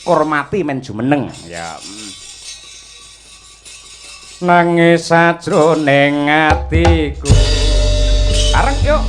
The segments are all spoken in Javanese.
kurmati men jumeneng ya. Nangis sajroning atiku areng yuk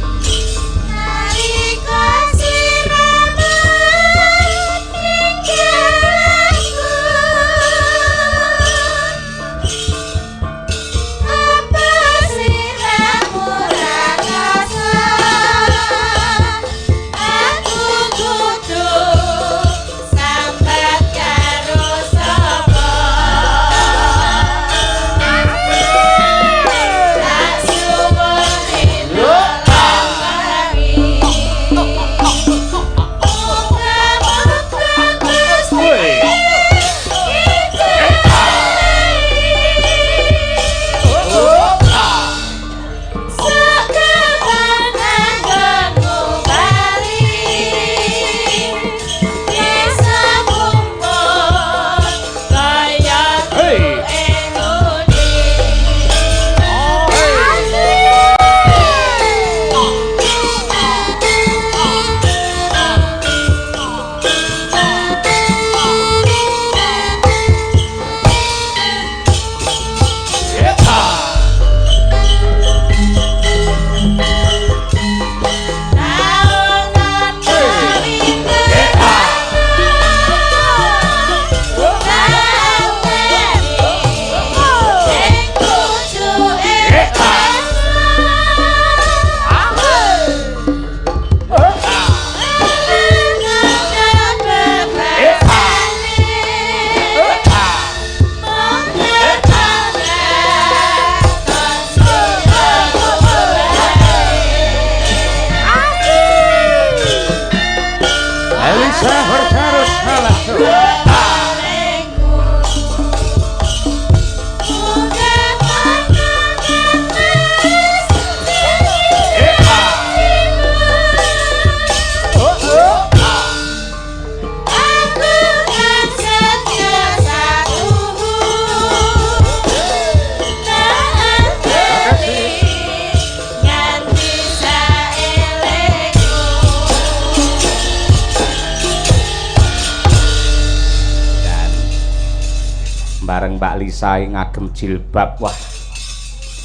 bareng Mbak Lisa ngagem jilbab wah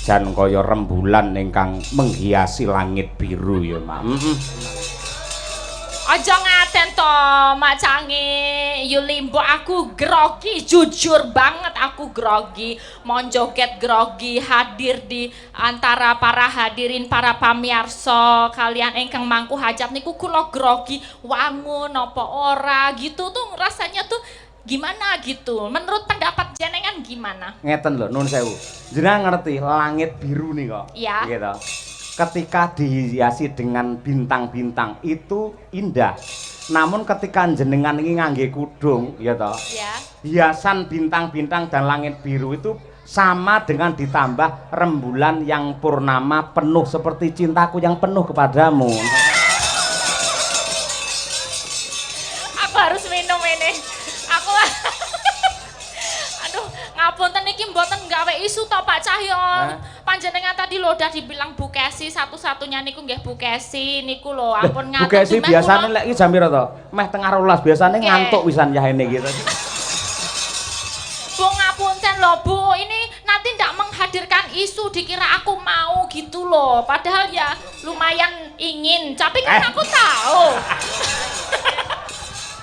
jan kaya rembulan ingkang menghiasi langit biru ya Mak. Aja ngaten to Mak Cangi Yulimbo aku grogi jujur banget aku grogi mau joget grogi hadir di antara para hadirin para pamiarsa kalian ingkang mangku hajat niku kula grogi wangun napa ora gitu tuh rasanya tuh gimana gitu menurut pendapat jenengan gimana ngeten lho nun sewu jenengan ngerti langit biru nih kok ya gitu ketika dihiasi dengan bintang-bintang itu indah namun ketika jenengan ini ngangge kudung ya toh ya hiasan bintang-bintang dan langit biru itu sama dengan ditambah rembulan yang purnama penuh seperti cintaku yang penuh kepadamu. aku harus minum ini aku aduh ngapunten iki mboten gawe isu to Pak Cahyo panjenengan tadi lho udah dibilang Bu Kesi satu-satunya niku nggih Bu Kesi niku lho ampun ngaten Bu Kesi biasane lek iki jam piro to meh tengah 12 biasane ngantuk pisan yahene gitu Bu ngapunten lho Bu ini nanti ndak menghadirkan isu dikira aku mau gitu loh padahal ya lumayan ingin tapi kan aku tahu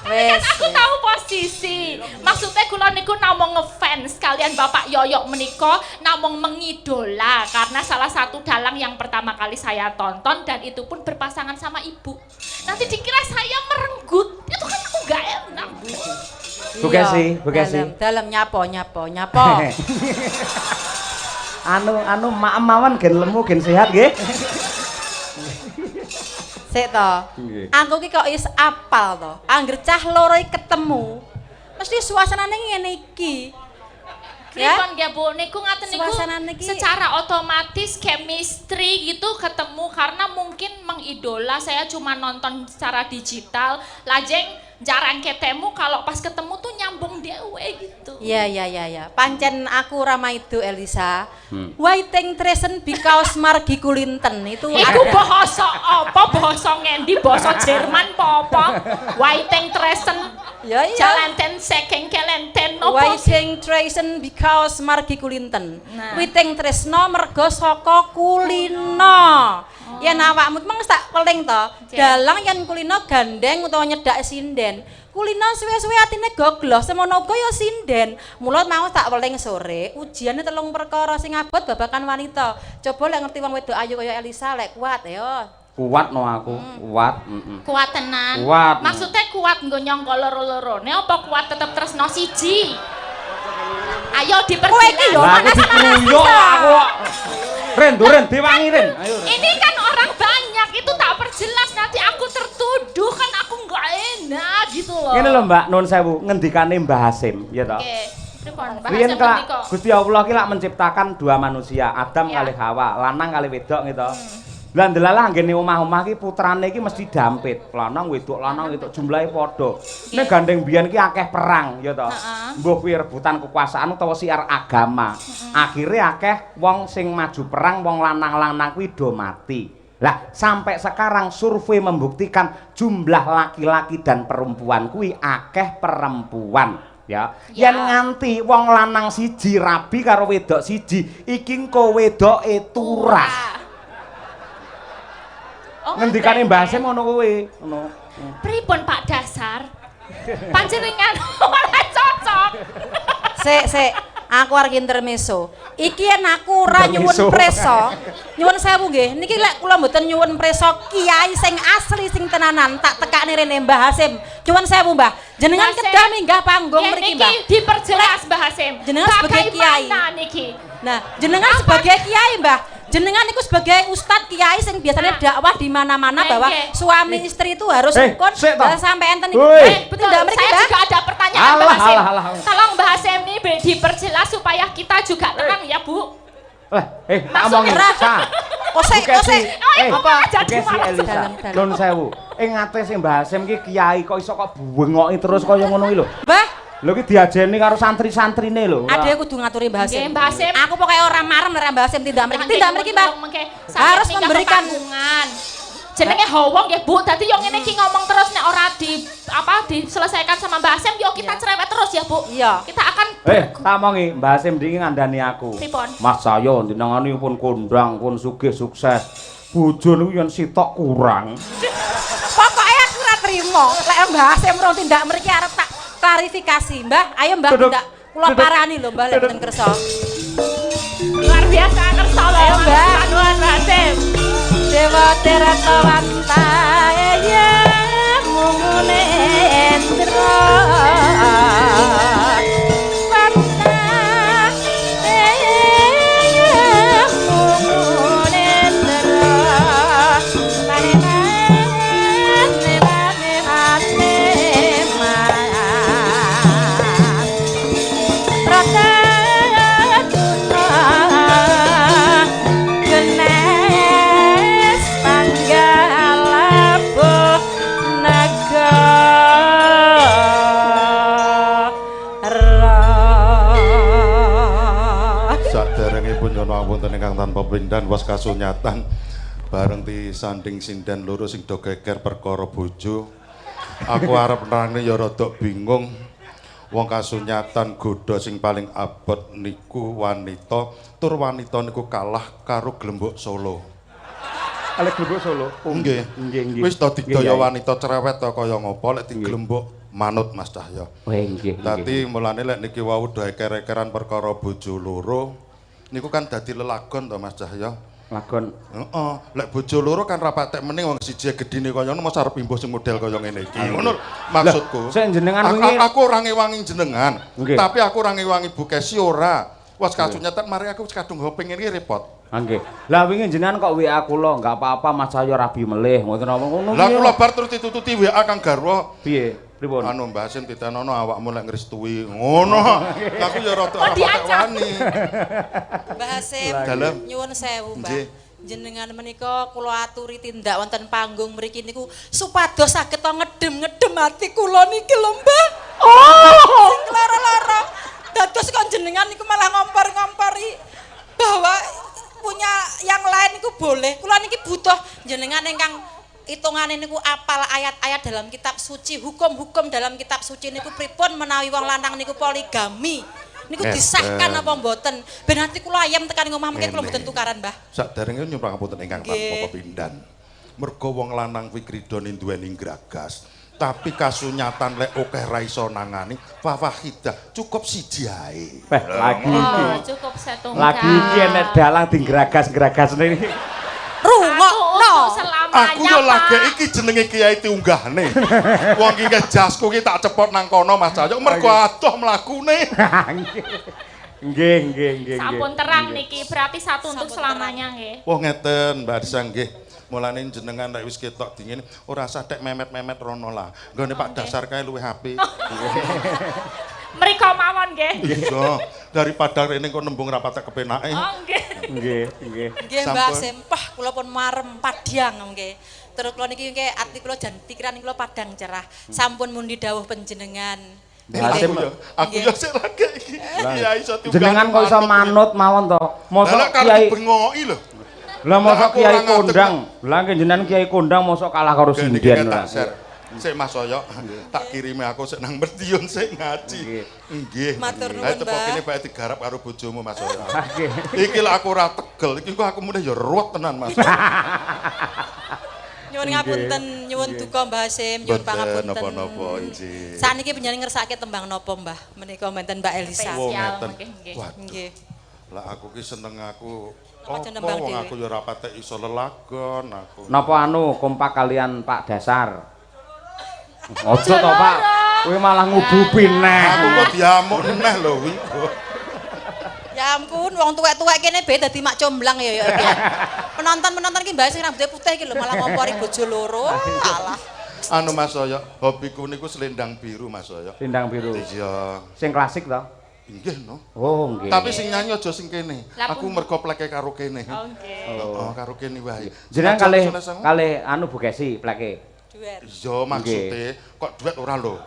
kan aku tahu posisi maksudnya kula niku namung ngefans kalian Bapak Yoyok menika namung mengidola karena salah satu dalang yang pertama kali saya tonton dan itu pun berpasangan sama ibu nanti dikira saya merenggut itu kan aku gak enak Bu Kesi, Bu Kesi dalam nyapo anu maem-mawan gen lemu gen sehat nggih sik to. Aku ki kok wis apal to. Angger cah loro ketemu, mesti suasanane ngene iki. Pripun ya Bu, niku ngaten niku secara otomatis chemistry gitu ketemu karena mungkin mengidola saya cuma nonton secara digital, lajeng jarang ketemu kalau pas ketemu tuh nyambung dewe gitu. Iya. Pancen aku rama itu Elisa. Waiting tresen because margi kulinten itu. Iku bahasa apa? Bahasa ngendi? Bahasa Jerman apa? Waiting tresen. Ya iya. Jalenten saking kelenten nopo? Waiting Tresno because margi kulinten. Nah. Witing Tresno mergo saka kulino. Yen awakmu meng tak weling to, dalang yen kulino gandeng utawa nyedak sinden. Kulino suwe-suwe atine gogloh, semono uga ya sinden. Mula mau tak weling sore, ujiane 3 perkara sing abot babakan wanita. Coba lek ngerti wong wedok ayu kaya Elisa lek kuat ya. Kuat no aku, kuat. Kuat tenan. Kuat. Maksudnya kuat nggo nyangka loro-lorone apa kuat tetep tresno siji? Ayo diperjelas. Kowe iki yo Lah mana aku sama dikroyok aku. Ren, diwangi Ren. Ayo. Ini kan orang banyak, itu tak perjelas nanti aku tertuduh kan aku nggak enak gitu loh. Ngene lho Mbak, nuwun sewu, ngendikane Mbah Hasim, ya toh. Oke. Pripun? Riyen Bahasa kok mendika. Gusti Allah ki lak menciptakan dua manusia, Adam Ya. kali Hawa, lanang kali wedok gitu. Lah ndelalah nggene omah-omah ki putrane iki mesti dampit, lanang wedok jumlahe padha. Nek gandeng biyen ki akeh perang ya toh. Mbuh kuwi rebutan kekuasaan utawa siar agama. Akhire akeh wong sing maju perang, wong lanang-lanang kuwi do mati. Lah sampai sekarang survei membuktikan jumlah laki-laki dan perempuan kuwi akeh perempuan. Ya, yen nganti wong lanang siji rabi karo wedok siji, iki engko wedoke turah. Ngendikane Mbah Hasim ngono kuwi, ngono. Pripun Pak Dasar? Panjenengan ora cocok. Sik, aku arep intermezzo. Iki yen aku ora nyuwun preso. Nyuwun sewu nggih. Niki lek kula mboten nyuwun preso kiai sing asli sing tenanan, tak tekakne rene Mbah Hasim. Nyuwun sewu, Mbah. Jenengan kedah minggah panggung mriki, Mbah. Niki diperjelas Mbah Hasim. Jenengan sebagai kiai. Bagaimana niki? Nah, jenengan sebagai kiai, Mbah. Jenengan itu sebagai ustadz kiai sing biasanya dakwah di mana-mana bahwa suami istri itu harus rukun sampai enten iki. Betul. Tidak mriki, Saya Mbah. juga ada pertanyaan Mbah Hasim. alah. Tolong Mbah Hasim ini diperjelas supaya kita juga tenang ya, Bu. Tak omongin sa. Kosek. Apa aja Oke si dimalah. Elisa. Nun sewu. Ngate sing Mbah Hasim ki kiai kok iso kok bengoki terus kaya ngono iki lho. Mbah, Lho ki diajeni karo santri-santrine lho. ade kudu ngaturi Mbah Hasim. Nggih, Mbah Hasim. Aku pokoknya orang marem nek Mbah Hasim tidak mriki. Tidak mriki, Mbah. Harus memberikan jenenge howong nggih Bu. Dadi yo ngene iki ngomong terus nek ora diselesaikan sama Mbah Hasim yo kita cerewet terus ya, Bu. Iya. Kita akan Tak omongi Mbah Hasim iki ngandani aku. Pripun? Mas saya jenenganipun kondang, pun sugih sukses. Bojo niku yen sitok kurang. Pokoknya aku ora trimo. Lek Mbah Hasim rong tindak mriki arep tak klarifikasi, Mbah. Ayo Mbah Duduk. tindak kula parani lho, Mbah lek mboten kersa. luar biasa kersa lho Ayo, Mbah. Mbah Hasim. Dewa Teratawanta ya mungune endra Wanta ya mungune endra wonten ingkang tanpa pindhan was kasunyatan bareng disanding sinden loro sing do geger perkara bojo. Aku arep nerangne ya rada bingung. Wong kasunyatan godha sing paling abot niku wanita, tur wanita niku kalah karo Glembok Solo. Kalih Glembok Solo. Nggih. Nggih. Wis to digdaya wanita cerewet to kaya ngapa lek diglembok manut Mas Cahya. Nggih. Dadi mulane lek niki wau do eker-ekeran perkara bojo loro niku kan dadi lelagon to Mas Cahya. Lagon. Heeh, lek bojo loro kan ra patek meneh wong siji gedine kaya ngono mosok arep imbuh sing model kaya ngene iki. Ngono maksudku. Sing jenengan wingi aku ora ngewangi jenengan, tapi aku ora ngewangi Bu Kesi ora. Was kasunyatan mari aku wis kadung pengen iki repot. Nggih. Lah wingi jenengan kok WA kula, enggak apa-apa Mas Cahya rabi melih, ngoten apa ngono. Lah kula bar terus ditututi WA Kang Garwa. Piye? Pripun? Anu Mbah Hasim ditenono awakmu lek ngrestui. Ngono. Aku ya rada ora patek wani. Mbah Hasim, nyuwun sewu, Mbah. Jenengan menika kula aturi tindak wonten panggung mriki niku supados saged to ngedem-ngedem ati kula niki lho, Mbah. Oh, sing lara-lara. Dados kok jenengan niku malah ngompor-ngompori bahwa punya yang lain niku boleh. Kula niki butuh jenengan ingkang hitungane niku apal ayat-ayat dalam kitab suci, hukum-hukum dalam kitab suci niku pripun menawi wong lanang niku poligami. Niku disahkan apa mboten? Ben ati kula ayam tekan ngomah mengke kula mboten tukaran, Mbah. Saderenge nyuwun pangapunten ingkang tanpa pepindhan. Mergo wong lanang kuwi kridane duweni gragas. Tapi kasunyatan lek akeh ra iso nangani, fawahidah cukup siji ae. Lagi iki. Cukup setunggal. Lagi iki nek dalang digragas-gragasne iki. Rungokno. Aku yo lagi iki jenenge Kiai Tiunggahne. Wong iki jasku iki tak cepot nang kono Mas Cahyo mergo adoh mlakune. Nggih. Sampun terang niki, berarti satu untuk selamanya nggih. Oh ngeten Mbak Arisa nggih. Mulane jenengan nek wis ketok dingin ora usah tek memet-memet rono lah. Nggone Pak Dasar kae luwih apik. Mriko mawon nggih. Iya, daripada rene kok nembung rapat kepenake. Oh nggih. Nggih. Nggih Mbah Sempah kula pun marem padhang nggih. Terus kula niki nggih ati kula jan pikiran kula padhang cerah. Sampun mundi dawuh panjenengan. Aku yo sik lagi iki. Ya iso Jenengan kok iso manut mawon to. Mosok Kiai bengoki lho. Lah mosok Kiai kondang. Lah jenengan Kiai kondang mosok kalah karo sinden ora. Sik Mas Soyo, tak kirimi aku sik nang Madiun sik ngaji. Nggih. Matur nuwun, Mbah. Tepokene bae digarap karo bojomu Mas Soyo. Iki lak aku ora tegel, iki kok aku mulih ya ruwet tenan Mas. Nyuwun ngapunten, nyuwun duka Mbah Hasim, nyuwun pangapunten. Napa-napa injih. Saniki panjenengan ngersake tembang napa Mbah? Menika menten Mbak Elisa. Spesial Nggih. nggih. Lah aku ki seneng aku. Aja Apa nembang wong dhewe. aku ya ora patek iso lelagon aku. Napa kompak kalian Pak Dasar? Ojo to Pak, kowe malah ngububi neh. Aku kok diamuk neh lho kuwi. Ya ampun, wong tuwek-tuwek kene bae dadi mak comblang ya. Penonton-penonton ki mbak sing rambutnya putih iki lho malah ngompori bojo loro. Alah. Anu Mas Soyo, hobiku niku selendang biru Mas Soyo. Sindang biru. Iya. Sing klasik to? Inggih no. Oh, nggih. Tapi sing nyanyi aja sing kene. Lah, Aku mergo pleke karo kene. Oh nggih. Oh, karo kene wae. Jenengan kalih anu Bu Kesi pleke. Duet. Iya maksude kok duet ora lho.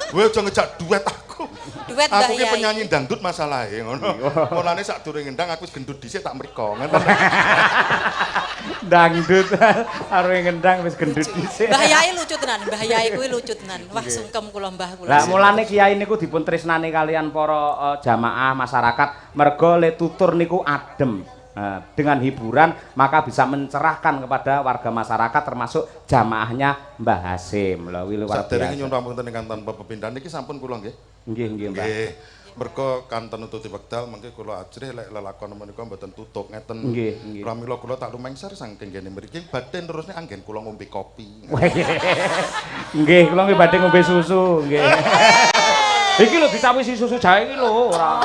Kowe aja ngejak duet aku. Duet Mbah Aku ki Yai. penyanyi dangdut masalahe ngono. Mulane sadurunge ngendang aku wis gendut dhisik tak mriko ngono. Dangdut karo ngendang wis gendut dhisik. Mbah Yai lucu tenan, Mbah Yai kuwi lucu tenan. Wah sungkem kula Mbah kula. Lah mulane kiai niku dipun tresnani kalian para jamaah masyarakat mergo le tutur niku adem. Nah, dengan hiburan maka bisa mencerahkan kepada warga masyarakat termasuk jamaahnya Mbah Hasim. Lha kuwi luar Saderenge biasa. nyuwun pamunten ingkang tanpa pepindhan niki sampun kula nggih. Nggih, Mbah. Nggih. Mergo kanten nututi wekdal mengke kula ajrih lek lelakon menika mboten tutup ngeten. Nggih. Pramila kula tak lumengser saking kene mriki badhe terusne anggen kula ngombe kopi. Nggih, kula nggih badhe ngombe susu, nggih. Iki lho ditawisi susu jahe iki lho ora.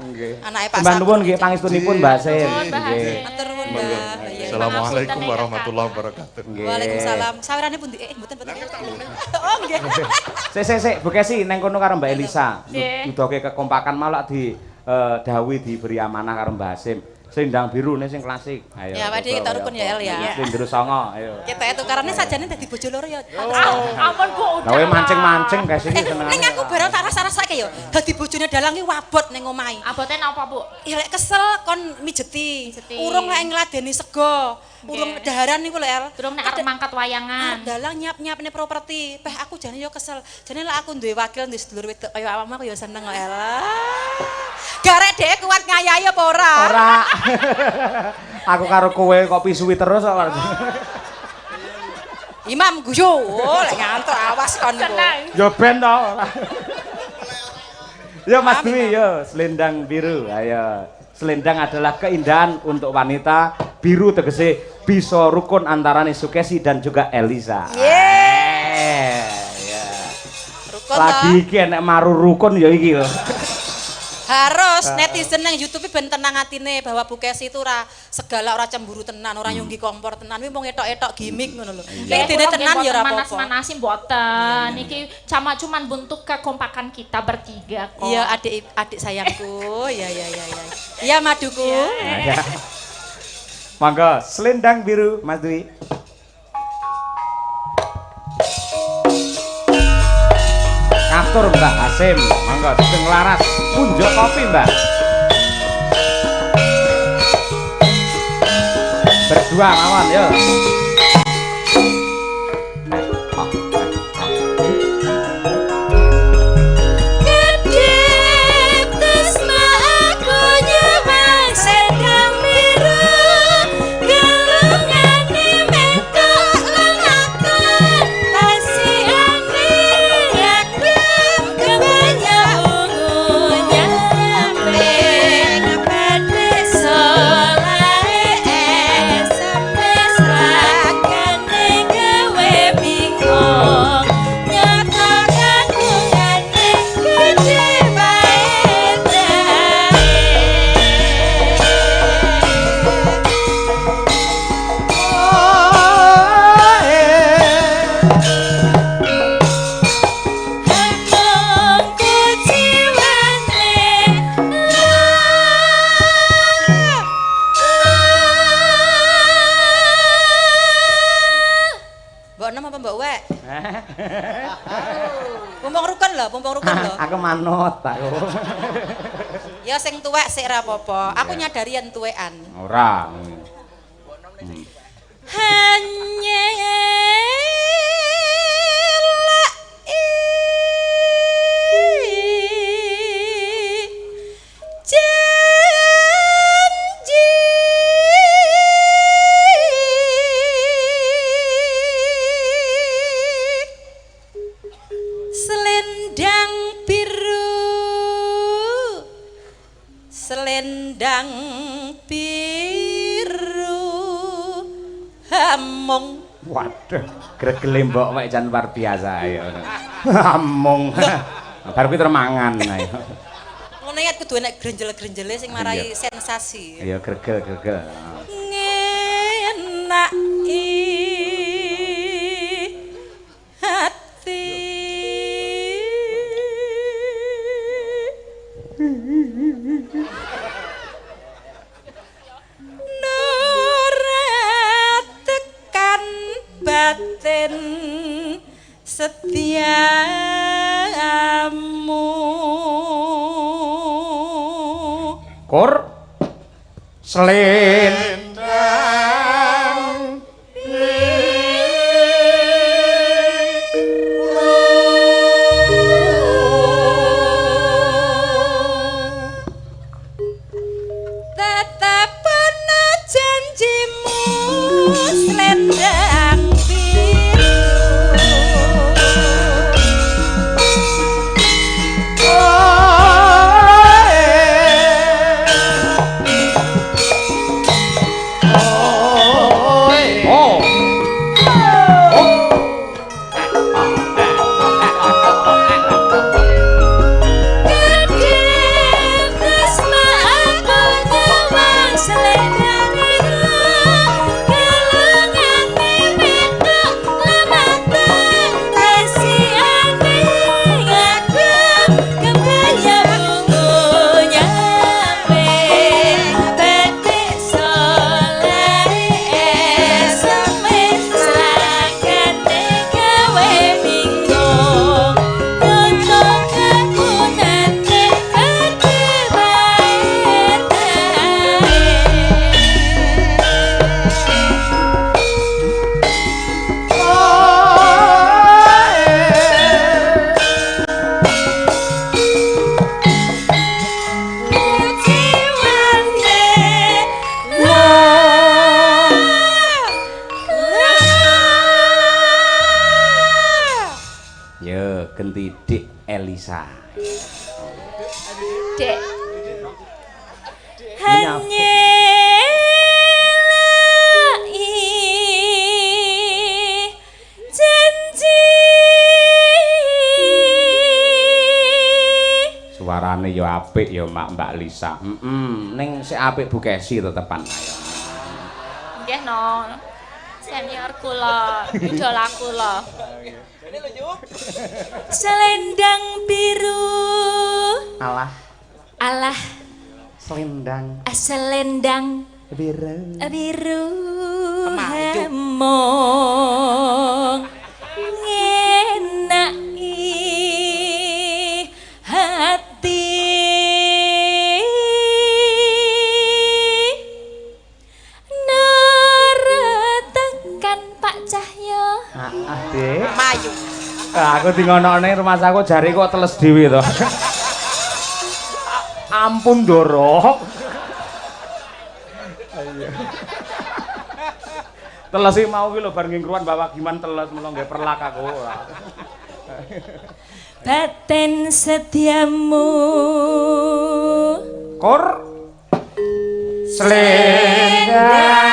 Nggih. Anake Pak Sembah nuwun Sabtu. nggih pangestunipun Mbah Hasim. Nggih. Matur nuwun Mbah. Iya. Assalamualaikum warahmatullahi wabarakatuh. Waalaikumsalam. Sawerane pundi? Mboten. Oh nggih. Sik, Bu Kesi neng kono karo Mbak Elisa. Nggih. Nuduhke kekompakan malah di dawuhi diberi amanah karo Mbah Hasim. Selendang biru nih sing klasik. Ayo. Ya, Pak Dik, kita rukun ya, El ya. Selendang songo, ayo. Kita itu karena sajane dadi bojo loro ya. Ampun Bu, udah. Gawe mancing-mancing guys iki senengane. Ning aku barang tak rasa-rasake ya. Dadi bojone dalang ki wabot ning omahe. Abote napa Bu? Ya lek kesel kon mijeti. Mijeti. Urung lek ngladeni sego. Urung daharan niku lho El. Durung nek arep mangkat wayangan. Dalang nyiap-nyiapne properti. Peh aku jane yo kesel. Jane lek aku duwe wakil duwe sedulur wedok kaya awakmu aku yo seneng kok El. Garek dhek kuat ngayahi apa ora? Ora. Aku karo kowe kok pisui terus kok. Imam guyu. Oh, lek ngantuk awas kon niku. Tenang. Yo ben to. Yo Mas Dwi yo selendang biru. Ayo. Selendang adalah keindahan untuk wanita. Biru tegese bisa rukun antarane Sukesi dan juga Elisa. Yeah. Rukun Lagi to. iki enek maru rukun ya iki lho. Harus netizen nang YouTube ben tenang atine bahwa Bu Kesi itu ora segala ora cemburu tenan, ora nyunggi kompor tenan. Kuwi mung etok-etok gimmick ngono lho. Nek dene tenan ya ora apa-apa. Manas-manasin mboten. Niki cuman bentuk kekompakan kita bertiga kok. Iya, adik sayangku. Iya. Iya, maduku. Ya. Mangga selendang biru Mas Dwi. Katur Mbak Hasim, mangga sing laras punjuk kopi Mbak. Berdua mawon yo. kemanut aku. Ya sing tuwek sik ra apa-apa. Aku nyadari yen tuwekan. Ora. Hanya selendang biru hamung. Waduh, gregele mbok wek jan luar biasa ya. Hamung. Bar kuwi termangan ayo. Ngono ya kudu enek grenjel-grenjele sing marai sensasi. Iya gregel-gregel. Ngenaki hati. Batin setiamu Kur selendang tetapan janjimu selendang Dik Elisa. Dek. Hanya janji. Suarane ya apik ya Mbak Lisa. Ning sik apik Bu Kesi tetepan. Nggih no. Senior kula, idola kula. Selendang biru. Alah. Alah. Selendang. Selendang biru. Biru. Hamung. Ngenaki hati. Neretekan Pak Cahyo. Dek. Mayu. Aku dingonokne rumah saku jari kok teles dhewe to. Ampun Ndoro. Teles iki mau ki lho bar ngingkruan bawa giman teles mulo nggih perlak aku. Batin setiamu. Kur selendang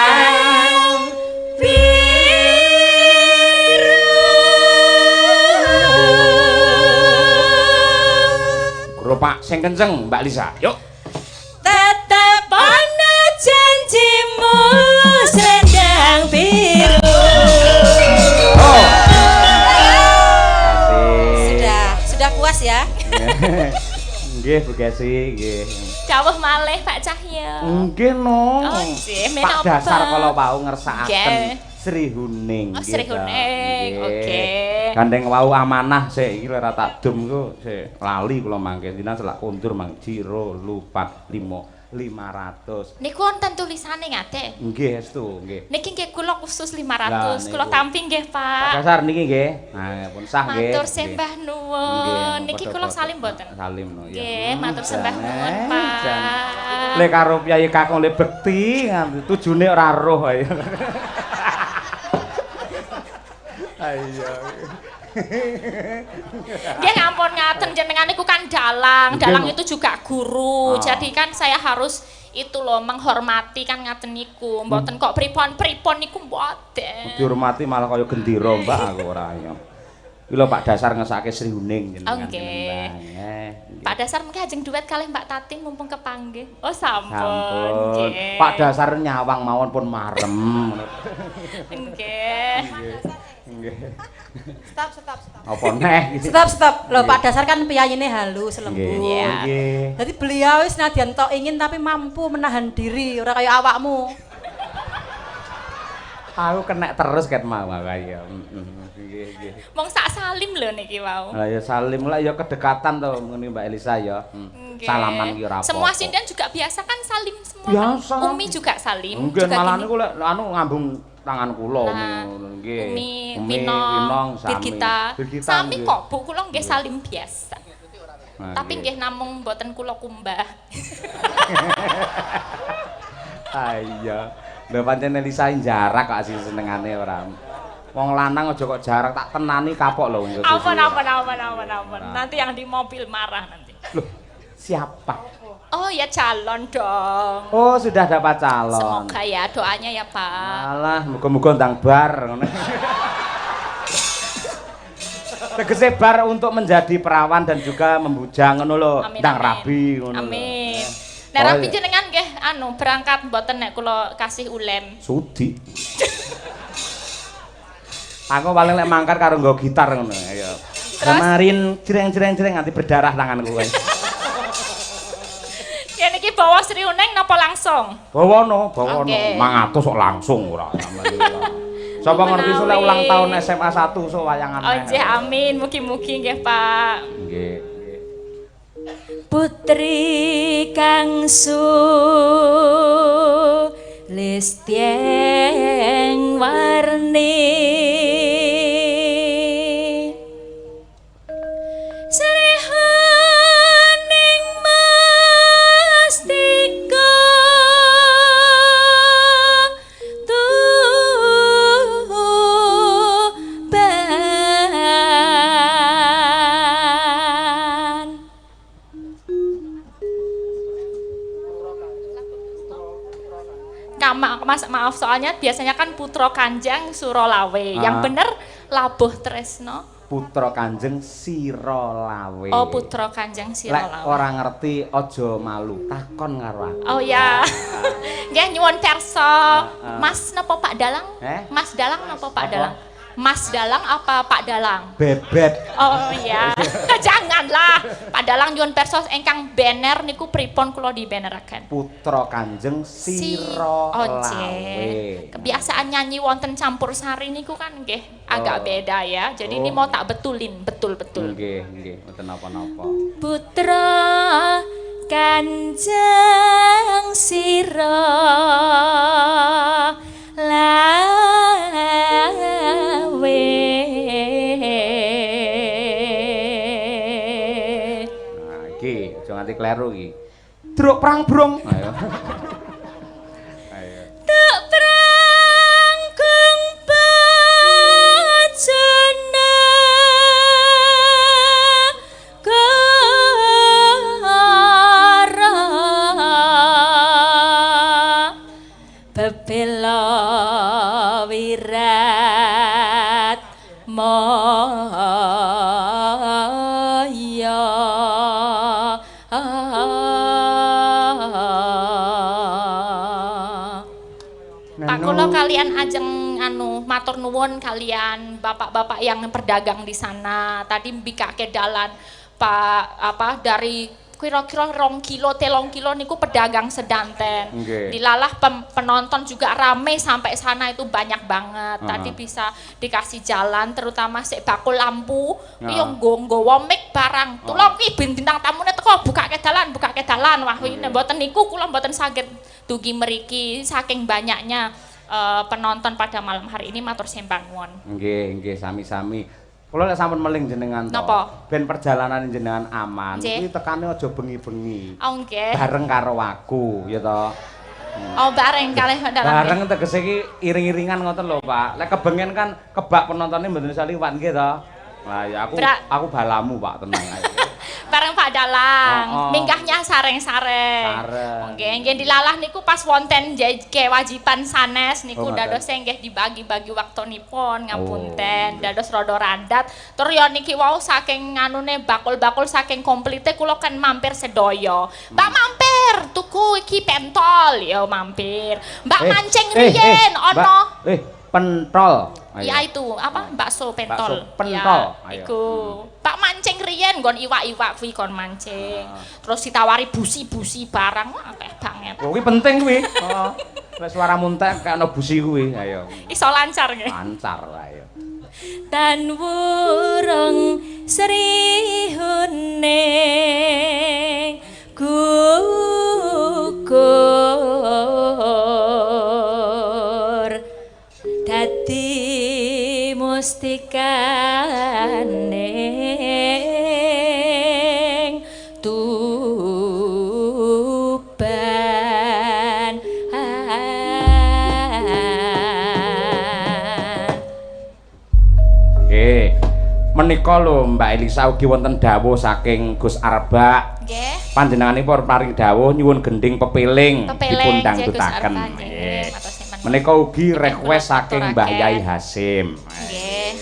Pak sing kenceng Mbak Lisa. Yuk. Tetap ana janjimu selendang biru. Oh. Sudah puas ya? Nggih Bu Kesi, nggih. Dawuh malih Pak Cahyo. Nggih no. Oh nggih, Pak dasar kalau mau ngersakaken. Sri Huning. Oh, Sri Huning. Oke. Gandeng wau amanah sik iki ora tak dum ku sik lali kula mangke dina selak kondur mang jiro lupa 500. Niku wonten tulisane ngate. Nggih estu nggih. Niki nggih kula khusus 500. Lah, Kula niku. tampi nggih, Pak Pak. Dasar niki nggih. Nah, pun sah nggih. Matur sembah nuwun. Niki Nggih, kula padha-padha. salim mboten? Salim no ya. Nggih, matur sembah nuwun, Pak. Le karo Kyai Kakung le bekti nganti tujune ora roh ae. Ayo. Nggih ngampun ngaten jenengan niku kan dalang. Dalang itu juga guru. Jadi kan saya harus itu loh menghormati kan ngaten niku. Mboten kok pripon-pripon niku mboten. Dihormati malah kaya gendera, Mbak aku ora ya. Iki lho Pak Dasar ngesake Sri Huning jenengan. Nggih. Pak Dasar mungkin ajeng duet kalih Mbak Tatin mumpung kepanggih. Oh sampun. Sampun. Nggih. Pak Dasar nyawang mawon pun marem. Nggih. Nggih. Stop. Apa neh iki? Stop. Loh Pak Dasar kan piyayine halus lembut. Nggih. Jadi beliau wis nadyan tok ingin tapi mampu menahan diri, ora kaya awakmu. Aku kena terus ket mau kaya. Nggih. Mong sak salim lho niki wau. Lah ya salim lah ya kedekatan to ngene Mbak Elisa ya. Nggih. Salaman ki ora apa. Semua sinden juga biasa kan salim semua. Biasa. Kan? Umi juga salim. Mungkin juga malah gini. niku lek anu ngambung tangan kula Nah, nggih. Umi, Winong, Sami. Birgita. Sami nggih. kok Bu kula nggih salim biasa. Nah, Tapi nggih namung mboten kula kumbah. Iya. Lho pancen Elisa jarak kok asih senengane ora. Wong lanang aja kok jarak tak tenani kapok lho. Ampun. Nanti yang di mobil marah nanti. Loh, siapa? Oh ya calon dong. Oh, sudah dapat calon. Semoga ya doanya ya Pak. Alah, muga-muga ndang bar ngono. Tegese bar untuk menjadi perawan dan juga membujang ngono lho, Amin, ndang amin. rabi ngono lho. Amin. Oh, Nek rabi iya. jenengan nggih anu berangkat mboten nek kula kasih ulem. Sudi. Aku paling lek mangkat karo nggo gitar ngono ya. Kemarin jreng nganti berdarah tanganku kowe. Ya niki bawa Sri Huning napa langsung? Bawono, Oke. 500 kok langsung ora. Sapa ngerti Menawi. sule ulang tahun SMA 1 so wayangan. Oh nggih amin, mugi-mugi nggih Pak. Nggih. Putri Kangsu Listieng Warni Sri Huning Mastika Tuban maaf soalnya biasanya kan Putra Kanjeng Surolawe. Yang bener Labuh Tresno. Putra Kanjeng Sirolawe. Oh, Putra Kanjeng Lek Sirolawe. ora ngerti aja malu, takon karo aku. Oh ya. Nggih nyuwun perso. Mas napa Pak Dalang? Mas Dalang napa Pak Apa? Dalang? Mas Dalang apa Pak Dalang? Bebet. Oh iya. Janganlah. Pak Dalang nyuwun perso ingkang banner niku pripun kula di banneraken. Putra Kanjeng Sirolawe. Kebiasaan nyanyi wonten campur sari niku kan nggih agak beda ya. Jadi ini mau tak betulin betul-betul. Nggih, mboten napa-napa. Putra Kanjeng Sirolawe. Nah, iki aja nganti kleru iki. Druk perang brung. Ayo. Ayo. Tak prangkung bajana kara bebela wirat moya Pak kula kalian ajeng anu matur nuwun kalian bapak-bapak yang berdagang di sana. Tadi mbikake dalan Pak apa dari kira-kira 2 kilo, 3 kilo niku pedagang sedanten. Nggih. Dilalah penonton juga rame sampai sana itu banyak banget. Tadi bisa dikasih jalan, terutama sik bakul lampu, yo nggawa mic barang. Tulung ki bintang tamune teko bukake dalan. Wah ini mboten niku kula mboten saged dugi mriki saking banyaknya penonton pada malam hari ini matur sembah nuwun. Nggih, sami-sami. Kula lek sampun meling jenengan to. Napa? Ben perjalanan jenengan aman. Nggih. Kuwi tekane aja bengi-bengi. Oh nggih. Bareng karo aku, ya to. Oh bareng kalih dalam. Bareng tegese iki iring-iringan ngoten lho, Pak. Lek kebengen kan kebak penontonnya mboten iso liwat nggih to. Lah ya aku balamu, Pak, tenang ae. Bareng Pak Dalang, mingkahnya sareng-sareng. Nggih dilalah niku pas wonten kewajiban sanes niku dados nggih dibagi-bagi waktunipun ngapunten, dados rada randat. Tur ya niki wau saking nganune bakul-bakul saking komplite kula kan mampir sedaya. Mbak mampir tuku iki pentol ya mampir. Mbak mancing riyen ana pentol. ya itu apa bakso pentol. Pentol. Ya, iku. Pak mancing riyen nggon iwak-iwak kuwi kon mancing. Terus ditawari busi-busi barang akeh banget. Oh, kuwi penting kuwi. Heeh. Wis suara muntek kaya ana busi kuwi. Ayo. Iso lancar nggih. Lancar ayo. Dan wurung srihune gugur dadi mustikaning Tuban. Menika lho Mbak Elisa ugi wonten dawuh saking Gus Arba. Nggih. Panjenenganipun paring dawuh nyuwun gending pepiling dipun dangdutaken. Nggih. Menika ugi request saking Mbah Yai Hasim. Nggih.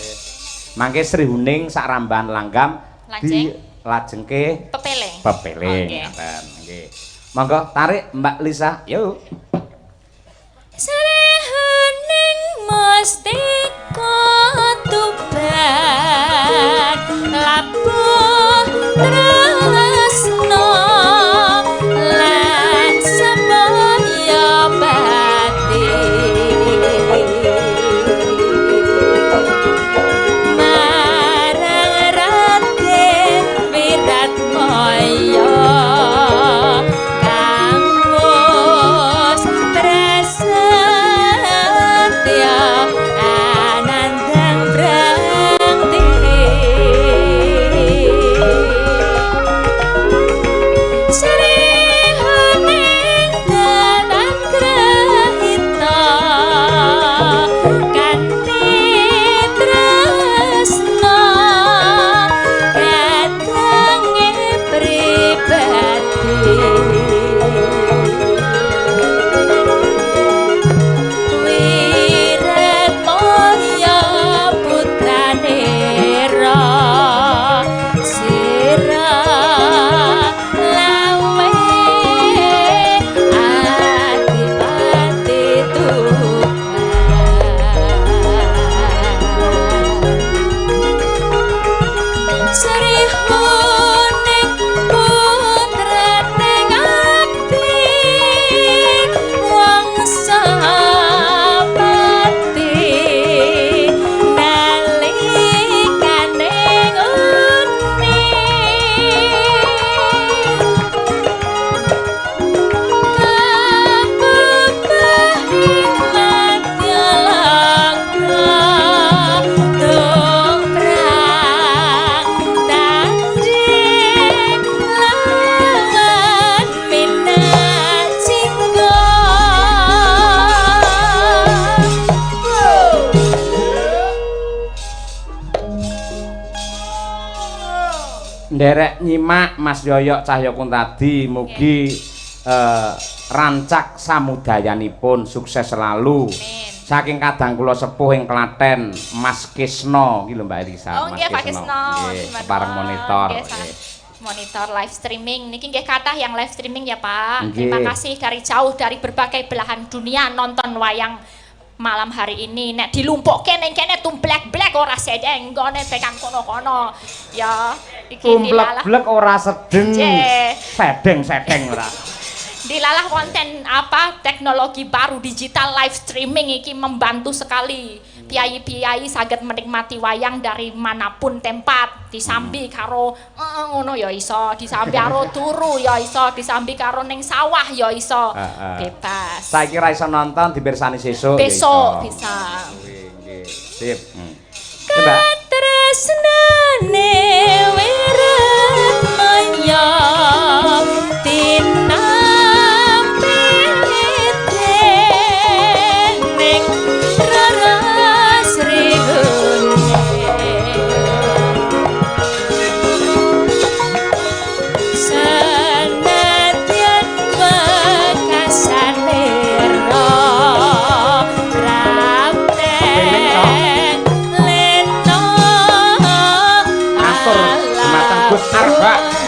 Mangke Srihuning sak rambahan langgam dilajengke pepiling. Pepiling ngaten. Nggih. Monggo tarik Mbak Lisa. Yuk. Srihuning mustika Tuban labuh tresno lan semaya bati marang Raden Wiratmaya kang wus prasetya anandang brangti Srihuning dalan grahita kanthi tresna kadange pribadi Wiratmaya putrane Ra sira lawe adipati Tuban Srihuning putrane ngabdi wangsa pati nalikane nguni kabebahing madya langka dongkrang tanjing lawan minat singgo Nderek nyimak Mas Yoyok Cahyokun tadi mugi rancak samudayanipun sukses selalu. Saking kadang kula sepuh ing Klaten Mas Kisno iki lho Mbak Elisa. Oh nggih Pak Kisno. Nggih, bareng monitor. Nggih, monitor live streaming. Niki nggih kathah yang live streaming ya Pak. Nggih. Terima kasih dari jauh dari berbagai belahan dunia nonton wayang malam hari ini. Nek dilumpukke ning kene tumblek-blek ora sedeng nggone tekan kono-kono. Ya. Iki Tumblek-blek ora sedeng. Cek. Sedeng-sedeng ora. Dilalah konten apa teknologi baru digital live streaming iki membantu sekali piyayi-piyayi saged menikmati wayang dari manapun tempat disambi karo ngono ya iso disambi karo turu ya iso disambi karo ning sawah ya iso bebas Saiki ra iso nonton dipirsani sesuk besok bisa nggih sip Mbak katresnane wirat maya Arba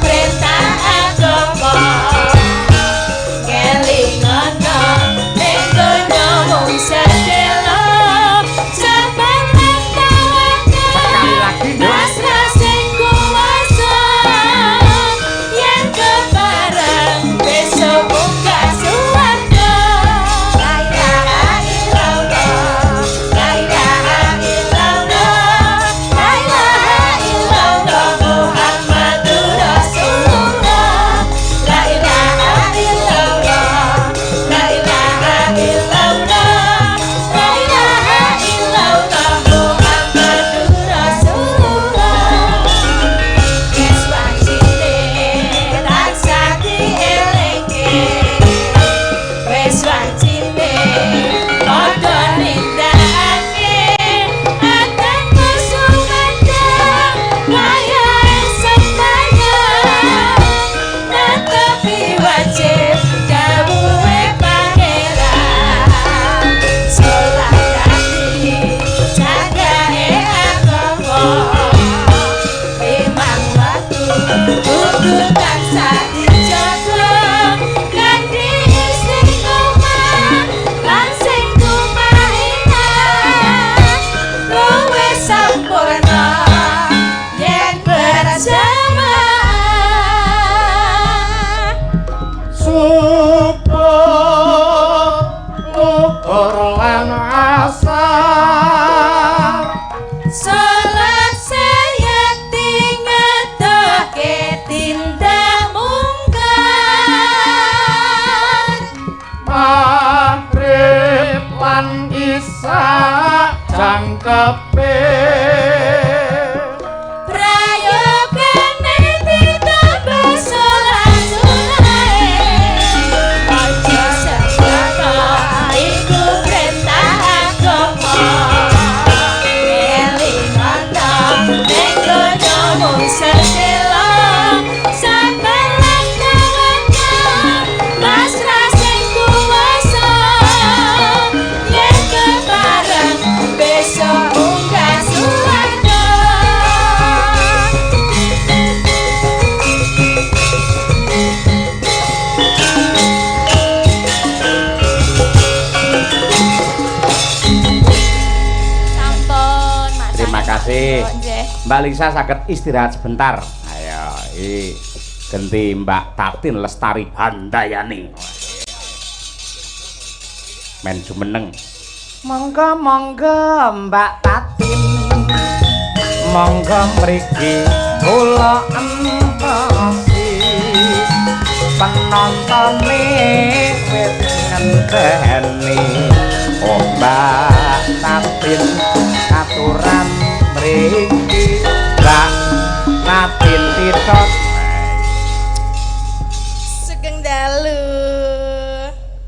Perintah Mbak Lisa saged istirahat sebentar. Ayo, ganti Mbak Tatin Lestari Handayani. Men jumeneng. Monggo Mbak Tatin. Monggo mriki kula entosi. Penontone wis ngenteni. Oh Mbak Tatin aturan mriki Mbak Tatin titot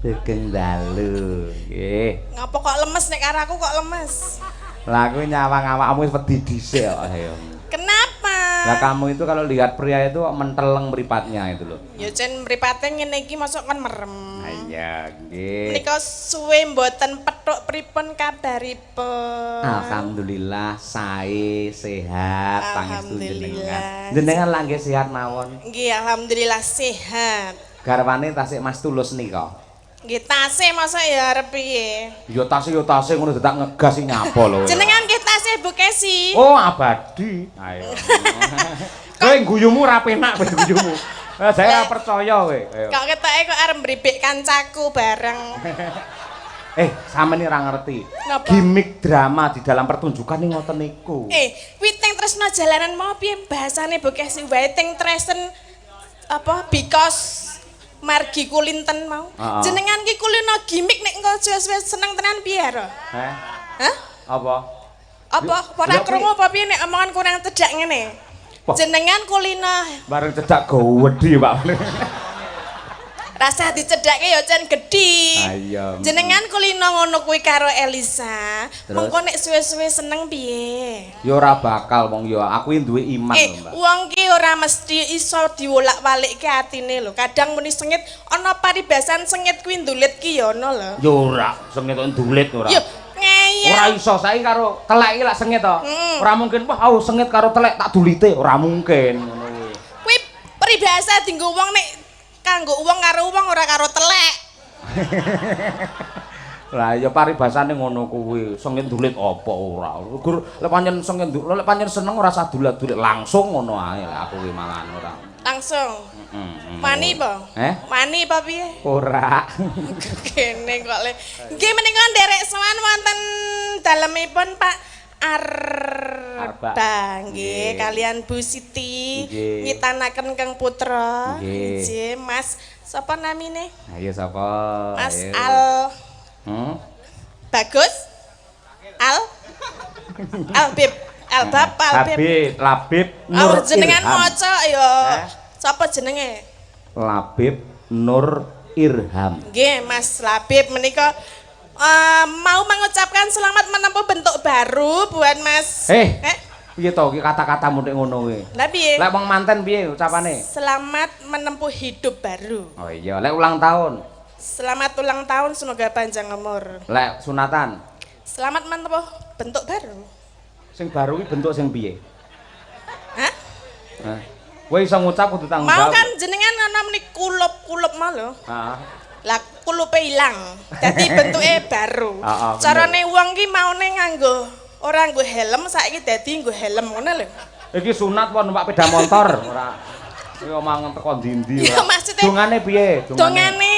Sugeng dalu nggih. Ngapa kok lemes nek karo aku kok lemes? Lah kuwi nyawang awakmu wis wedi dhisik kok ayo. Kenapa? Lah kamu itu kalau lihat pria itu menteleng mripatnya itu loh. Ya jen mripate ngene iki mosok kon merem. Iya nggih. Menika suwe mboten pethuk pripun kabaripun? Alhamdulillah sae sehat pangestu jenengan. Alhamdulillah. Jenengan lah nggih sehat mawon. Nggih alhamdulillah sehat. Garwane tasik Mas Tulus nika. Nggih tasih masa ya arep piye? Ya tasik ngono dadak ngegas nyapa lho. Jenengan nggih tasih Bu Kesi. Oh abadi. Ayo. Kowe guyumu ra penak kowe guyumu. Saya ora percaya kowe. Ayo. Kok ketoke kok arep mbribik kancaku bareng. Sampeyan ora ngerti. Napa? Gimik drama di dalam pertunjukan ini ngoten niku. Witing tresno jalanan mau piye bahasane Bu Kesi? Witing tresen apa because margi kulinten mau. Jenengan ki kulino gimik nek engko suwe-suwe seneng tenan piye ro? Hah? Apa? Apa ora krungu apa piye nek omongan kurang cedak ngene? Jenengan kulino Bareng cedak gowedi, Pak. rasa dicedake ya jan gedhi. Ayo. Jenengan kulino ngono kuwi karo Elisa. Mengko nek suwe-suwe seneng piye? Ya ora bakal wong ya aku duwe iman lho, Mbak. Wong ki ora mesti iso diwolak-walikke atine lho. Kadang muni sengit ana paribasan sengit kuwi ndulit ki ya ana lho. Ya ora, sengit kok ndulit ora. Yo ngeyel. Ora iso saiki karo telek iki lak sengit to. Ora mungkin wah sengit karo telek tak dulite, ora mungkin ngono kuwi. Kuwi peribahasa dienggo wong nek kanggo wong karo wong ora karo telek. Lah ya paribasane ngono kuwi. Sengit ndulit apa ora. Lek pancen sengit lek pancen seneng ora usah dulit-dulit langsung ngono ae lah aku kuwi mangan ora. Langsung. Wani apa? Wani apa piye? Ora. Kene kok le. Nggih menika nderek sowan wonten dalemipun Pak Arba nggih kalian Bu Siti ngitanaken Kang Putra. Nggih Mas sapa namine? Ayo sapa? Mas Al. Bagus? Albib. Albab Albib. Labib Nur. Jenengan maca ya. Sapa jenenge? Labib Nur Irham. Nggih, Mas Labib menika mau mengucapkan selamat menempuh bentuk baru buat Mas. Piye to iki kata-katamu nek ngono kuwi? Lah piye? Lek wong manten piye ucapane? Selamat menempuh hidup baru. Oh iya, lek ulang tahun. Selamat ulang tahun semoga panjang umur. Lek sunatan. Selamat menempuh bentuk baru. Sing baru kuwi bentuk sing piye? Hah? Kowe iso ngucap kudu tanggung Mau jawab. kan jenengan ana meni kulup-kulup mau lho. Heeh. Lah kulupe ilang. Dadi bentuke baru. Carane wong ki maune nganggo ora nggo helm saiki dadi nggo helm ngono lho. Iki sunat apa numpak sepeda motor ora. Iki omong teko ndi-ndi Ya, ora. maksudnya- Dongane piye? Dongane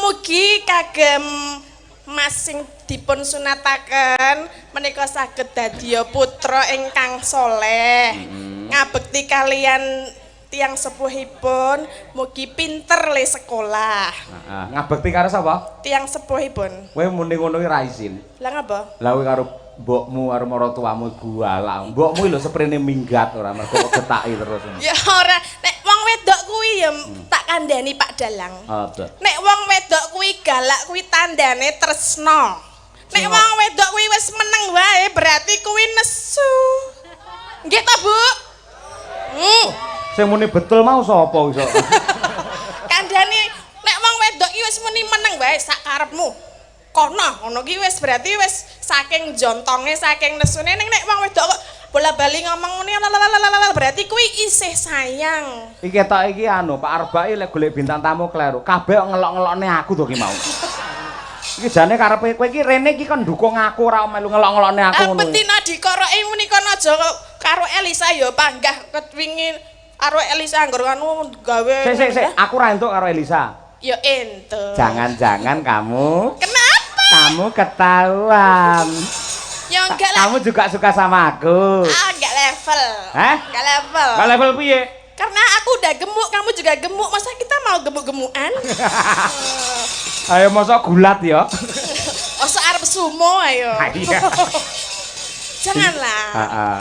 mugi kagem Mas sing dipun sunataken menika saged dadya putra ingkang soleh. Ngabekti kalian tiang sepuhipun mugi pinter le sekolah. Heeh. Ngabekti karo sapa? Tiang sepuhipun. Kowe muni ngono ki ra izin. Lah ngapa? Lah kowe karo mbokmu karo maratuamu gualak. Mbokmu lho seprene minggat ora mergo kok getaki terus. Ya ora, nek wong wedok kuwi ya tak kandhani Pak Dalang. Apa? Nek wong wedok kuwi galak kuwi tandane tresna. Nek wong wedok kuwi wis meneng wae berarti kuwi nesu. Nggih ta, Bu? Sing muni betul mau sapa iso? Kandhani nek wong wedok iki wis muni meneng wae sak karepmu. Kono, ngono ki wis berarti wis saking jontonge, saking nesune ning nek wong wedok kok bola-bali ngomong ngene berarti kuwi isih sayang. Iki ketok iki anu Pak Arbai lek golek bintang tamu kleru. Kabeh ngelok-ngelokne aku to ki mau. Iki jane karepe kowe iki rene iki kon ndukung aku ora melu ngelok-ngelokne aku ngono. Betina dikoroki menika aja karo Elisa ya panggah ketwingi karo Elisa anggur anu gawe. Sik, aku ora entuk karo Elisa. Ya entuk. Jangan-jangan kamu Kenapa? Kamu ketahuan. Ya enggak lah. Kamu juga suka sama aku. Enggak level. Hah? Enggak level. Enggak level piye? Karena aku udah gemuk, kamu juga gemuk. Masa kita mau gemuk-gemukan? Ayo mosok gulat ya. Masa arep sumo ayo. Iya. Janganlah. Heeh.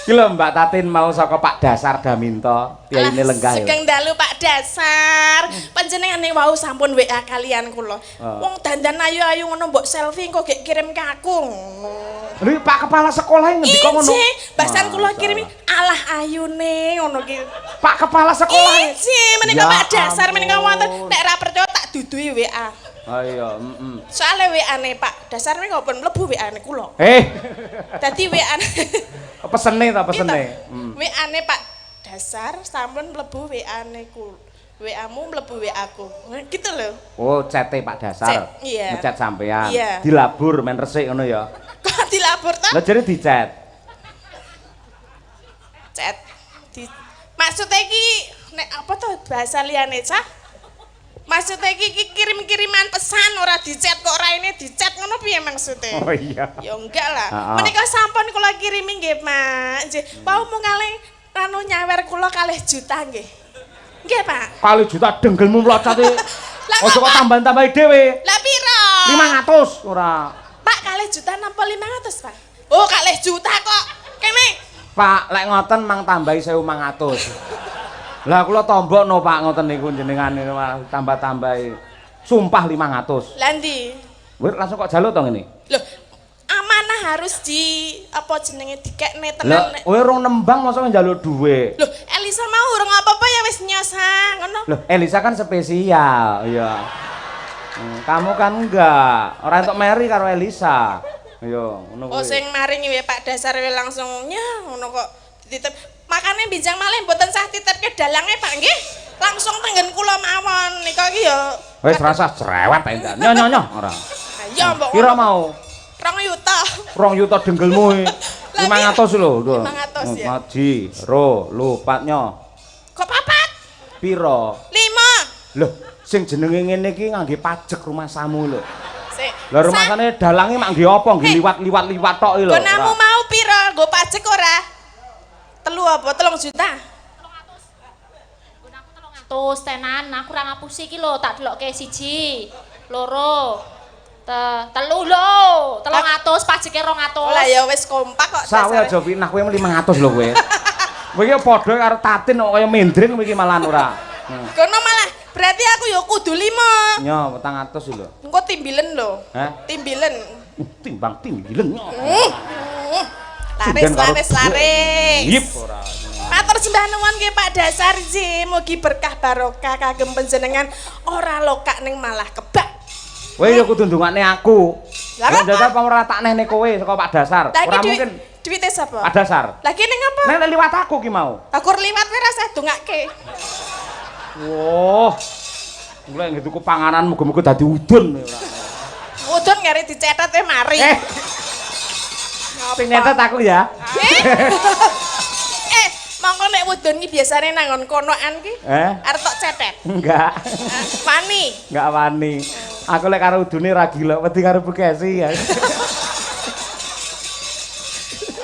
Iki lho Mbak Tatin mau saka Pak Dasar Daminto. Ya ini lenggah ya. Sugeng dalu Pak Dasar. Panjenengane wau sampun WA kalian kula. Wong dandan ayu-ayu ngono mbok selfie kok gek kirim ke aku. Lho Pak Kepala Sekolah ngendika ngono. Iji, bahasan kula kirimi alah ayune ngono ki. Pak Kepala Sekolah. Iji, menika Ya Pak Dasar menika ampun. wonten nek ra percaya tak duduhi WA. Oh iya, Soale WA-ne Pak Dasar menika pun mlebu WA-ne kula. Dadi WA-ne pesene ta pesene. WA-ne Pak Dasar sampun mlebu WA-ne ku. WA-mu mlebu WA-ku. Gitu lho. Oh, cete Pak Dasar. Chat, iya. Ngechat sampean. Iya. Dilabur men resik ngono ya. Kok dilabur ta? Lah jare dichat. Chat. Maksudnya iki nek apa to bahasa liyane cah? Maksudnya iki kirim-kiriman pesan ora dichat kok raine dichat ngono piye maksudnya? Oh iya. Ya enggak lah. Heeh. Menika sampun kula kirimi nggih, Mak. Nggih, pau mung kalih anu nyawer kula 2 juta nggih. Nggih, Pak. 2 juta denggelmu mlocote. Lah Ojo kok kok, Pak? tambahan-tambahi dhewe. Lah piro? 500 ora. Pak, 2 juta napa 500, Pak? Oh, 2 juta kok. Kene. Pak, lek ngoten mang tambahi 1.500. Lah kula tombokno Pak ngoten niku jenengan tambah-tambahi. Sumpah 500. Lah ndi? Wis langsung kok jaluk to ngene. Loh, amanah harus di apa jenenge dikekne Lah, tenan. kowe rong nembang mosok njaluk dhuwit. Loh, Elisa mau urung apa-apa ya wis nyosa, ngono. Loh, Elisa kan spesial, iya. Kamu kan enggak. Ora entuk Mary karo Elisa. Iya, ngono Oh, kuwi. sing maringi we Pak Dasar we langsung nyah ngono kok dititip. Makane bijang malih mboten sah titipke dalange Pak nggih. Langsung tenggen kula mawon nika iki ya. Wis rasa cerewet ta endan. Nyoh ora. Ya mbok. Kira mau 2 juta. 2 juta denggelmu. 500 lho. 500 ya. Ngaji, ro, lu patnya. Kok papat? Piro? 5. Loh, sing jenenge ngene iki ngangge pajak rumah samu lho. Sik. Lah rumasane dalange mak nggih apa? Nggih liwat-liwat tok iki lho. Gonamu mau piro? Nggo pajak ora? 3 apa? 3 juta. Terus tenan aku ora ngapusi iki lho tak delokke 1, 2, 3 lho, 300 pajeke 200. Lah ya wis kompak kok. Sawe dasare. aja pinah kowe 500 lho kowe. Kowe iki padha karo Tatin kok kaya mendrin kowe iki malah ora. Kono malah berarti aku ya kudu 5. Nyo 400 lho. Engko timbilen lho. Hah? Timbilen. Timbang timbilen. Laris laris laris. Yip ora. Matur sembah nuwun nggih Pak Dasar ji, mugi berkah barokah kagem panjenengan ora lokak ning malah kebak. Kowe ya kudu ndongakne aku. Lah Nek apa? dasar apa ora tak nehne kowe saka Pak Dasar. Lah Ora iki mungkin duwite sapa? Pak Dasar. Lagi ning apa? Nek liwat aku ki mau. Aku liwat kowe rasa dongake. Wah. Mulai nggih tuku panganan muga-muga dadi udun ora. Udun ngare dicetet mari. Sing nyetet aku ya. Mongko nek udun iki biasane nangon konoan ki arep tok cetet. Enggak. Wani. Enggak wani. Aku lek karo udune ra gila, wedi karo Bekasi ya.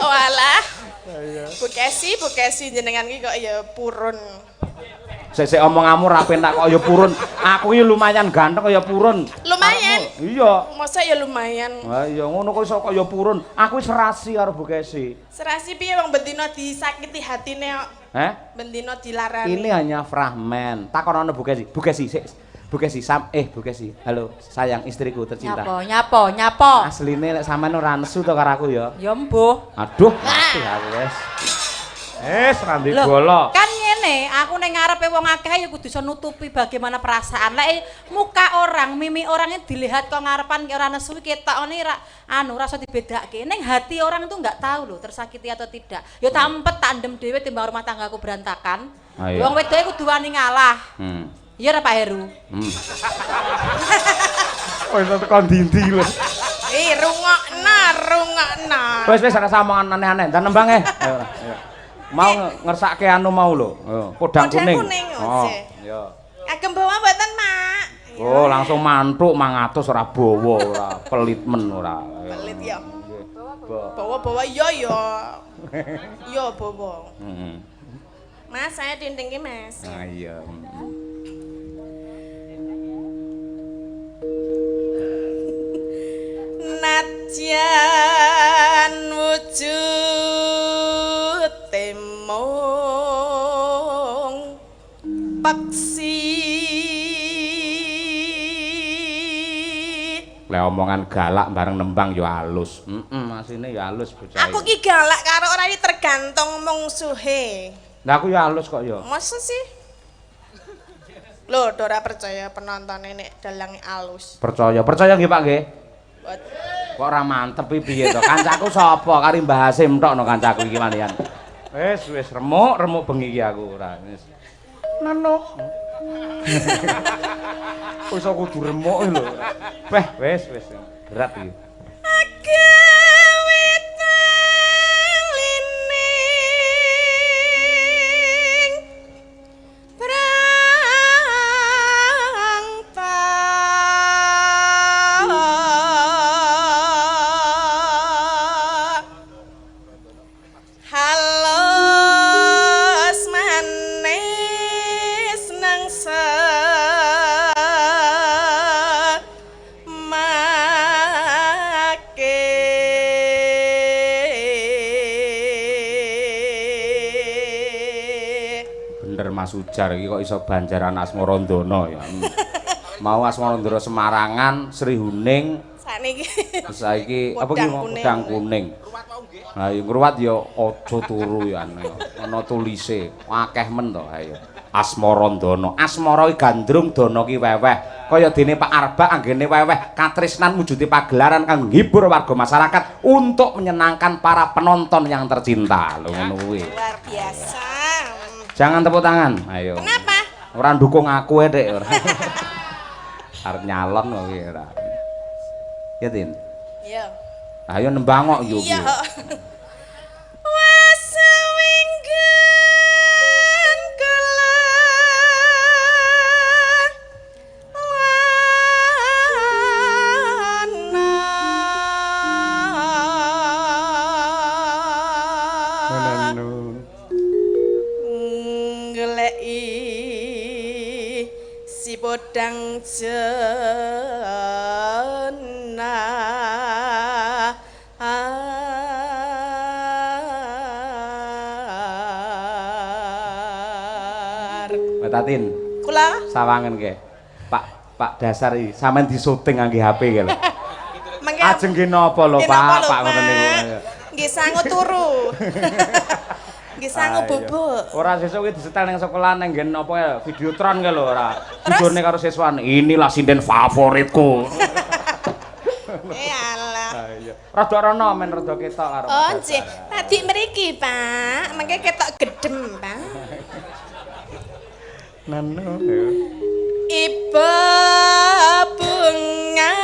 Oh alah. Bukesi jenengan ki kok ya purun. Sik omong-omong ra penak kok ya purun. Aku iki lumayan ganteng kaya purun. Lumayan. Iya. Masa ya lumayan. Lah iya ngono kok iso kaya purun. Aku wis serasi karo Bekasi. Serasi piye wong bendina disakiti hatine kok. Bendina dilarani. Ini hanya fragmen. Takonono Bekasi. Bekasi sik. Bekasi Bekasi. Halo, sayang istriku tercinta. Nyapo. Asline lek sampean ora nesu to karo aku ya. Ya mbuh. Aduh, mati aku wis. Randi bola. Kan ngene, aku ning ngarepe wong akeh ya kudu iso nutupi bagaimana perasaan. Lek muka orang, mimi orangnya dilihat kok ngarepan ki ora nesu ketokne ra rasa dibedakake. Ning hati orang itu enggak tahu loh tersakiti atau tidak. Ya tampet tandem dhewe timbang rumah tanggaku berantakan. Wong wedoke kudu wani ngalah. Iya ora Pak Heru? Wis tekan ndi-ndi lho. Rungokna. Wis ora samongan aneh-aneh, dan nembang Ayo. Mau ngersake anu mau lho. Podang kuning. Oh, iya. Agem bawa mboten, Mak? Oh, langsung mantuk 100 ora bawa ora, pelit men ora. Pelit ya. Bawa iya ya. Iya bawa. Mas, saya dindingke, Mas. Ah iya. Najan wujud temong peksi. Lek omongan galak bareng nembang yo halus. Asine yo halus bocah. Aku ki galak karo ora iki tergantung mungsuhe. Lah aku yo halus kok yo. Masa sih? Loh, ora percaya penonton nek dalange alus. Percaya nggih Pak nggih. Kok ora mantep iki piye to? Kancaku sapa? Kari Mbah Hasim tok no kancaku iki malian. Wis remuk bengi iki aku ora. Wis. Nano. Wis aku kudu remuk lho. Wis. Berat iki. Mas Ujar iki kok iso Banjaran Asmarandana ya. Mau Asmarandana Semarangan, Sri Huning. Saiki apa ki Pedang Kuning. Lah ya ngruwat ya aja turu ya ana tulise. Akeh men to ayo. Asmarandana. Asmara iki gandrung, dana ki weweh. Kaya dene Pak Arbak anggene weweh katresnan mujude pagelaran kang nghibur warga masyarakat untuk menyenangkan para penonton yang tercinta. Lho ngono kuwi. Luar biasa. Jangan tepuk tangan, ayo. Kenapa? Orang dukung aku ya dek. Arep nyalon kok iki ora. Ya Tin. Iya. Ayo nembang kok yo. Iya. Wes winggen kala Podang jenah Tatin. Kula sawangen ke. Pak dasar iki sampean disuting ngangge HP ke lho. Ajeng ki napa lho Pak ngoten niku. Nggih sangu turu. Nggih sangu bubuk. Ora sesuk iki disetel ning sekolah ning nggen apa ya Videotron ke lho ora. Jujurne karo siswan, inilah sinden favoritku. Alah. Iya. Rada rono men rada ketok karo. Oh, nggih. Tadi mriki, Pak. Mengke ketok gedhem, Pak. Nano. Iba bunga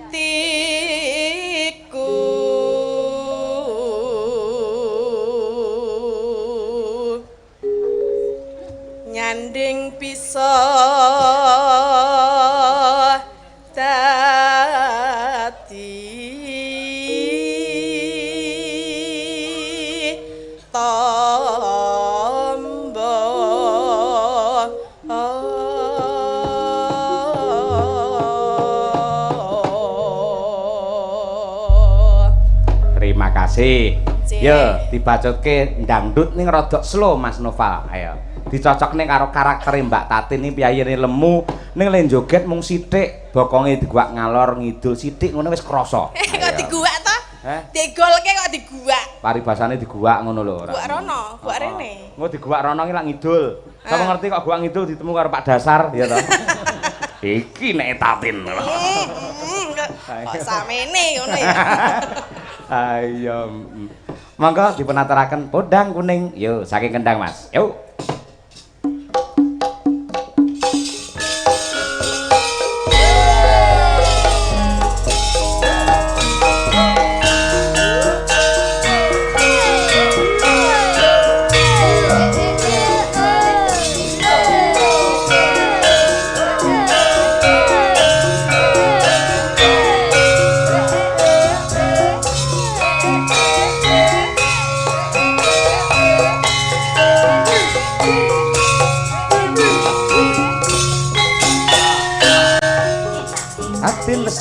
tiku nyanding bisa Yo, dibacutke dangdut ning rada slow Mas Noval. Ayo. Dicocokne karo karakter Mbak Tatin iki piyayene lemu ning le joget mung sithik, bokonge diguak ngalor ngidul sithik ngono wis krasa. Kok diguak to? Digolke kok diguak. Paribasane diguak ngono lho ora. Guak rono, guak rene. Engko diguak rono ki lak ngidul. Sapa ngerti kok guak ngidul ditemu karo Pak Dasar ya to. Iki nek Tatin. Kok samene ngono ya. Ayo. Monggo dipunaturaken Podang Kuning. Yo saking Kendang Mas. Yo.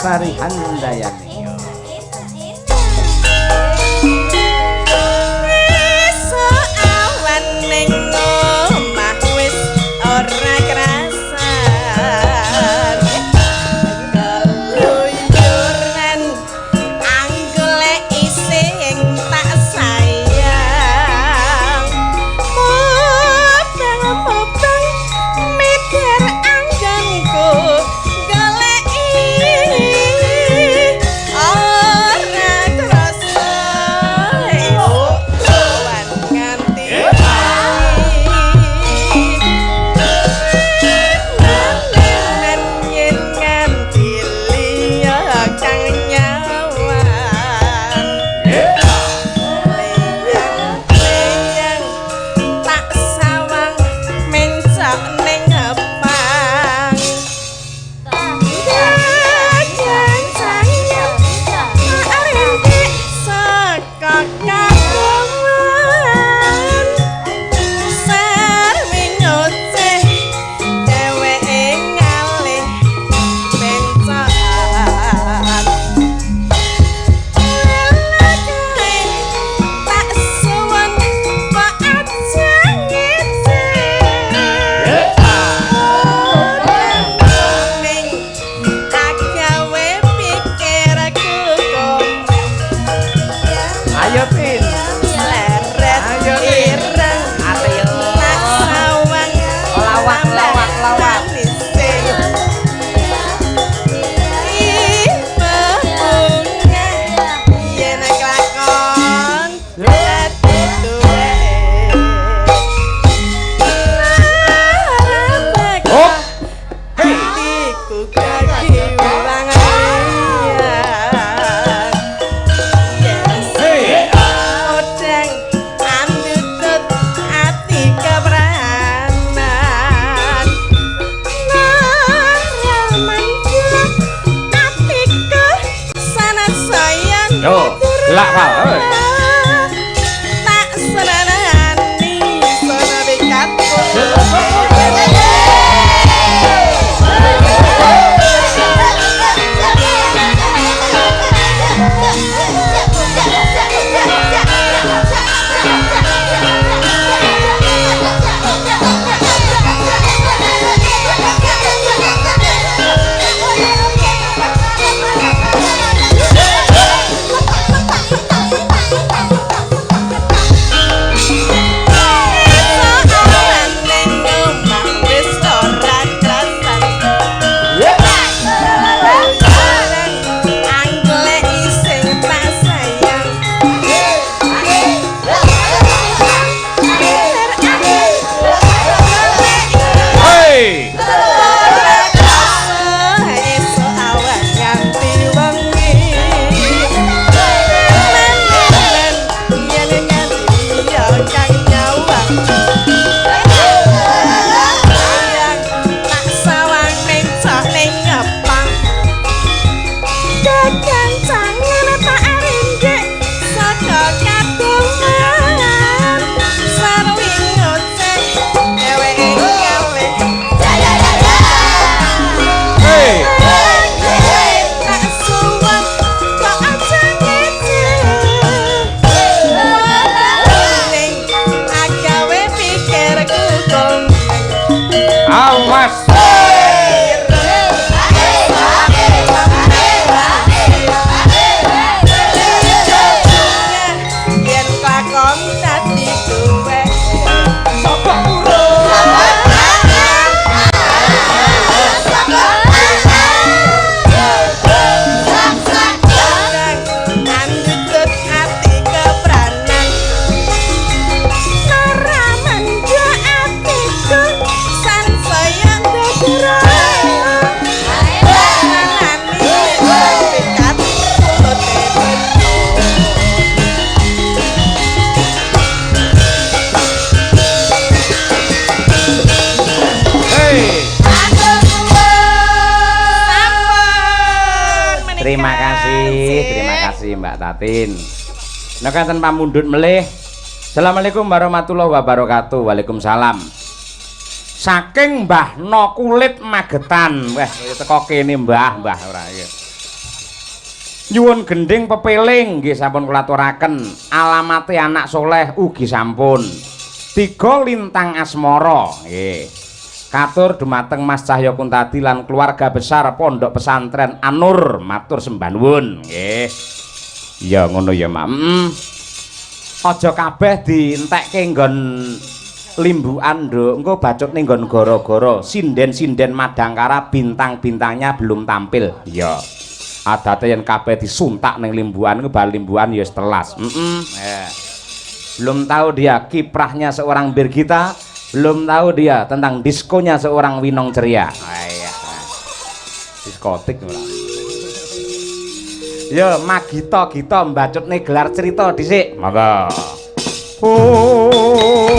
Lestari Handayani. Awan ning omah wis ora kerasan keluyuran anggolek ising tak sayang mobang mikir angganku goleki ora krasa awan nganti yen nganti liya kang nyawan leyang tak sawang mencok ning ngepang saka kagungan sarwi ngoceh dheweke ngalih bencokan tak suwun kok aja ngecek ning agawe pikirku kok Ayo Tin. leret ireng Atil. tak sawang Lawak. yen kelakon dadi duwe Oh. Hey. hatiku kehilangan Hey. odeng andutut ati kebranan naramanku atiku sangat sayang Yo, gelak, Pak. Oi. tak senanani sono bikatku Hey. Hey. Awas. Yen klakon dadi duwe andutut ati kebranan naramanjo atiku san sayang dadura nani pikat kulute Hey. sampun Terima kasih Mbak Tatin. Nek enten pamundhut melih. Assalamualaikum warahmatullahi wabarakatuh. Waalaikumsalam. Saking Mbah No Kulit Magetan. Wah, teko kene Mbah ora iki. Nyuwun gending pepeling nggih sampun kula aturaken. Alamate anak soleh ugi sampun. 3 Lintang Asmara nggih. Katur dumateng Mas Cahya Kuntadi lan keluarga besar Pondok Pesantren Anur matur sembah nuwun nggih. Ya ngono ya, Mak. Aja kabeh dientekke nggon limbukan, Nduk. Engko bacutne nggon gara-gara sinden-sinden Madangkara bintang-bintangnya belum tampil. Ya. Adate yen kabeh disuntak ning limbukan ku bal limbukan ya telas. Belum tahu dia kiprahnya seorang Birgita, belum tahu dia tentang diskonya seorang Winong Ceria. Diskotik ora. Ya Magita Gita mbacutne gelar cerita dhisik. Monggo. Oh